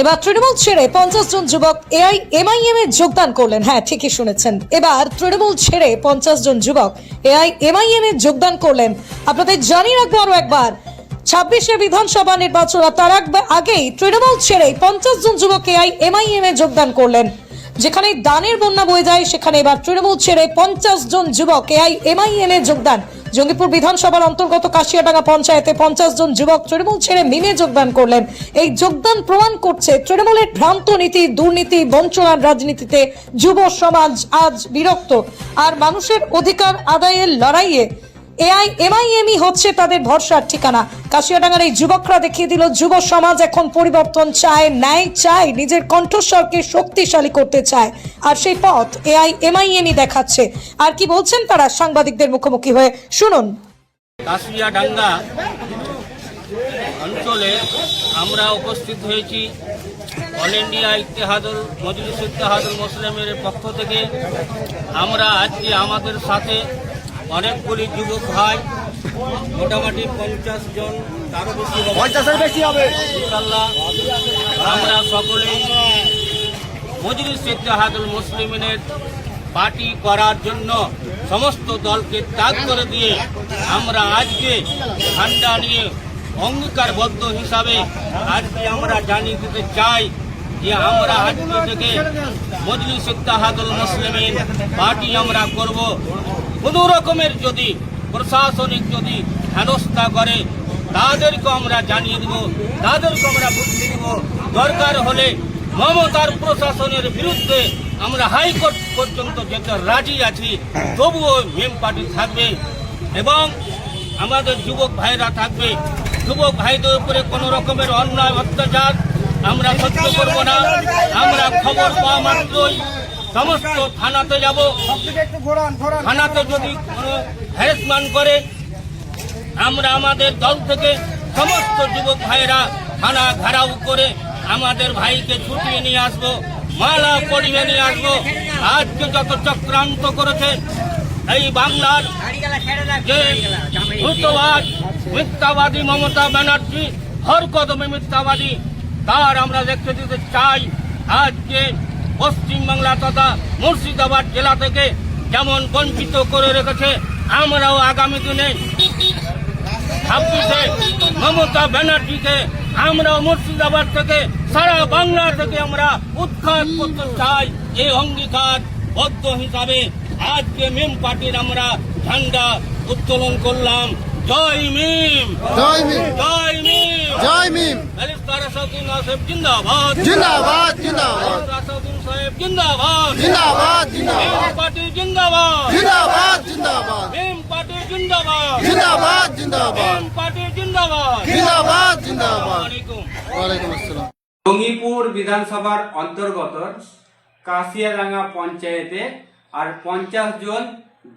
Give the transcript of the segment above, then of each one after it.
এবার তৃণমূল ছেড়ে 50 জন যুবক এআইএমআইএম এ যোগদান করলেন। হ্যাঁ, ঠিকই শুনেছেন, এবার তৃণমূল ছেড়ে 50 জন যুবক এআইএমআইএম এ যোগদান করলেন। আপনাদের জানিয়ে রাখবো আরো একবার, 26শে বিধানসভা নির্বাচন তার আগেই তৃণমূল ছেড়ে 50 জন যুবক এআইএমআইএম এ যোগদান করলেন। যেখানে দানের বন্যা বয়ে যায়, সেখানে এবার তৃণমূল ছেড়ে 50 জন যুবক এআইএমআইএম এ যোগদান। জঙ্গিপুর বিধানসভার অন্তর্গত কাশিয়াডাঙ্গা পঞ্চায়েতে 50 জন যুবক তৃণমূল ছেড়ে মিমে যোগদান করলেন। এই যোগদান প্রমাণ করছে তৃণমূলের ভ্রান্ত নীতি, দুর্নীতি, বঞ্চনার রাজনীতিতে যুব সমাজ আজ বিরক্ত। আর মানুষের অধিকার আদায়ের লড়াইয়ে এআইএমআইএমই হচ্ছে তাদের ভরসার ঠিকানা। কাশিয়াডাঙ্গার এই যুবকরা দেখিয়ে দিল, যুব সমাজ এখন পরিবর্তন চায়, ন্যায় চায়, নিজের কণ্ঠস্বরকে শক্তিশালী করতে চায়, আর সেই পথ এআইএমআইএমই দেখাচ্ছে। আর কি বলছেন তারা সাংবাদিকদের মুখোমুখি হয়ে, শুনুন। কাশিয়াডাঙ্গা অঞ্চলে আমরা উপস্থিত হয়েছি অল ইন্ডিয়া মজলিস ইত্তেহাদুল মুসলিমের পক্ষ থেকে। আমরা আজকে আমাদের সাথে অনেকগুলি যুবক ভাই, মোটামুটি 50 জন, তারও বেশি হবে ইনশাআল্লাহ। আমরা সকলেই মজলিস ইত্তেহাদুল মুসলিমের পার্টি করার জন্য সমস্ত দলকে ত্যাগ করে দিয়ে আমরা আজকে ঠান্ডা নিয়ে অঙ্গীকারবদ্ধ হিসাবে আজকে আমরা জানিয়ে দিতে চাই যে আমরা আজকে থেকে মজলিস ইত্তেহাদুল মুসলিমের পার্টি আমরা করব। কোনো রকমের যদি প্রশাসনিক যদি হেনস্থা করে তাদেরকে আমরা জানিয়ে দেব, তাদেরকে আমরা বুঝতে দেব। দরকার হলে মমতার প্রশাসনের বিরুদ্ধে আমরা হাইকোর্ট পর্যন্ত যেতে রাজি আছি, তবুও মেম পার্টি থাকবে এবং আমাদের যুবক ভাইরা থাকবে। যুবক ভাইদের উপরে কোনো রকমের অন্যায় অত্যাচার আমরা সহ্য করব না। আমরা খবর পাওয়া মাত্রই সমস্ত থানাতে যাব। থানাতে যদি কোনো হ্যারাসমেন্ট করে আমরা আমাদের দল থেকে সমস্ত যুবক ভাইরা থানা ঘেরাও করে আমাদের ভাইকে ছুটিয়ে নিয়ে আসবো, মালা পরিয়ে নিয়ে আসবো। আজকে যত চক্রান্ত করেছে এই বাংলার যে মিথ্যাবাদী মমতা ব্যানার্জি, হর কদমে মিথ্যাবাদী, তার আমরা দেখতে দিতে চাই। আজকে পশ্চিমবাংলা তথা মুর্শিদাবাদ জেলা থেকে যেমন বঞ্চিত করে রেখেছে, আমরাও আগামী দিনে 26শে মমতা ব্যানার্জিকে আমরাও মুর্শিদাবাদ থেকে সারা বাংলা থেকে আমরা উৎখাত করতে চাই। এই অঙ্গীকারবদ্ধ হিসাবে আজকে মিম পার্টির আমরা ঝান্ডা উত্তোলন করলাম। জয় মিম, জয় মিম, জয় মিম, জয় মিম। ব্যারিস্টার আসাদুদ্দিন সাহেব জিন্দাবাদ, জিন্দাবাদ, জিন্দাবাদ। আসাদুদ্দিন সাহেব জিন্দাবাদ, জিন্দাবাদ, জিন্দাবাদ। মিম পার্টি জিন্দাবাদ, জিন্দাবাদ, জিন্দাবাদ। মিম পার্টি জিন্দাবাদ, জিন্দাবাদ, জিন্দাবাদ। মিম পার্টি জিন্দাবাদ, জিন্দাবাদ, জিন্দাবাদ। ওয়ালাইকুম আসসালাম। জঙ্গিপুর বিধানসভার অন্তর্গত কাশিয়াডাঙ্গা পঞ্চায়েতে আর 50 জন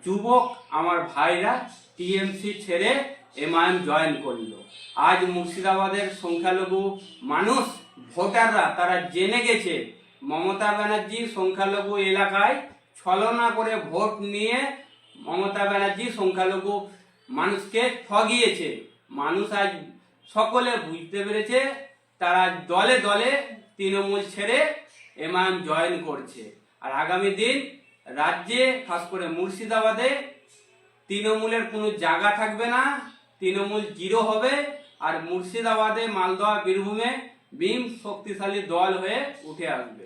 যুবক আমার ভাইরা টিএমসি ছেড়ে এমআইএম জয়েন করল। আজ মুর্শিদাবাদের সংখ্যালঘু মানুষ, ভোটাররা তারা জেনে গেছে মমতা ব্যানার্জি সংখ্যালঘু এলাকায় ছলনা করে ভোট নিয়ে মমতা ব্যানার্জি সংখ্যালঘু মানুষকে ঠগিয়েছে। মানুষ আজ সকলে বুঝতে পেরেছে, তারা দলে দলে তৃণমূল ছেড়ে এমআইএম জয়েন করছে। আর আগামী দিন রাজ্যে, খাস করে মুর্শিদাবাদে তৃণমূলের কোনো জায়গা থাকবে না, তৃণমূল জিরো হবে। আর মুর্শিদাবাদে, মালদহ, বীরভূমে মিম শক্তিশালী দল হয়ে উঠে আসবে।